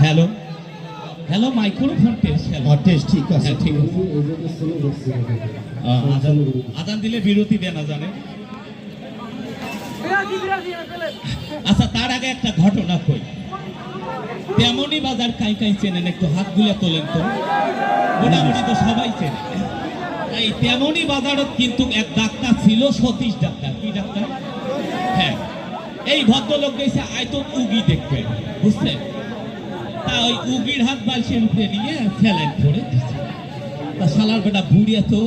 Hello hello, microphone test. Test ঠিক আছে, ঠিক আছে। আদান দিলে বিরতি দেয় না জানে। আচ্ছা, তার আগে একটা ঘটনা কই। তেমনই বাজার কাই কাই চেনেন? একটু হাত গুলে তোলেন তো। মোটামুটি তো সবাই চেনে। এই তেমনই বাজারত কিন্তু এক ডাক্তার ছিল, সতীশ ডাক্তার। কি ডাক্তার? হ্যাঁ, এই ভদ্রলোক গেছে আয়তো উগি দেখবে, বুঝলেন? তা ওই উগির হাত বালছেন উঠে নিয়ে ফেলেন ফোড়ে দিচ্ছে। তা শালার বেটা বুড়িয়া তো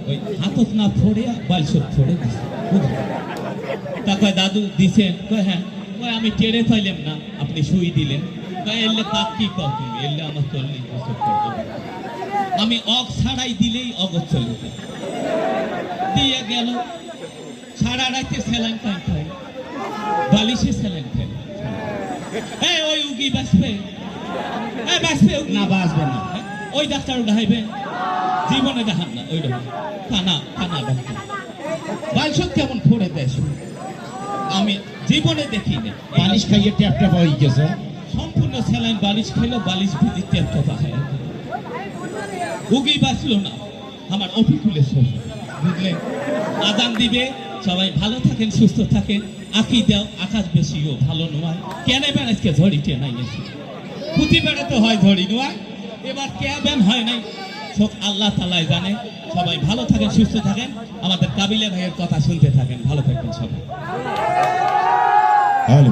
ওই হাতত না ফোড়ে বালসত ফোড়ে দিচ্ছে। তা কয় দাদু দিছেন? কয় হ্যাঁ। কয় আমি টেরে পাইলাম না, আপনি সুই দিলেন। কয় এলে কাক কি কও তুমি? এলে আমার 40 বছর পর্যন্ত আমি অগ ছাড়াই দিলেই অগত চলে দিয়ে গেল। সারা রাতে স্যালাইন টাইম খায়, বালিশে স্যালাইন খায়। হ্যাঁ, ওই উগি বাঁচবে? হ্যাঁ বাঁচবে না, বাঁচবে না। ওই ডাক্তার উঠাইবে? জীবনে দেখান না। ওই কানা কানা ডাক্তার বালিশ কেমন ফোড়ে দেয় আমি জীবনে দেখি না। বালিশ খাইয়ে ট্যাপটা পাই গেছে। সম্পূর্ণ স্যালাইন বালিশ খাইলো, বালিশ ভিজি ট্যাপটা পাহায়। উগি বাঁচলো না আমার অফিকুলের শ্বশুর, বুঝলেন? আজান দিবে, সবাই ভালো থাকেন, সুস্থ থাকেন। আঁকি দাও, আকাশ বেশিও ভালো নয়। কেন বেন আজকে ঝড়িতে নাই এসে পুঁতি বেড়াতে হয়, ঝড়ি নয়। এবার কে বেন হয় নাই, সব আল্লাহ তাআলাই জানে। সবাই ভালো থাকেন, সুস্থ থাকেন। আমাদের কাবিলা ভাইয়ের কথা শুনতে থাকেন। ভালো থাকবেন সবাই। হ্যালো।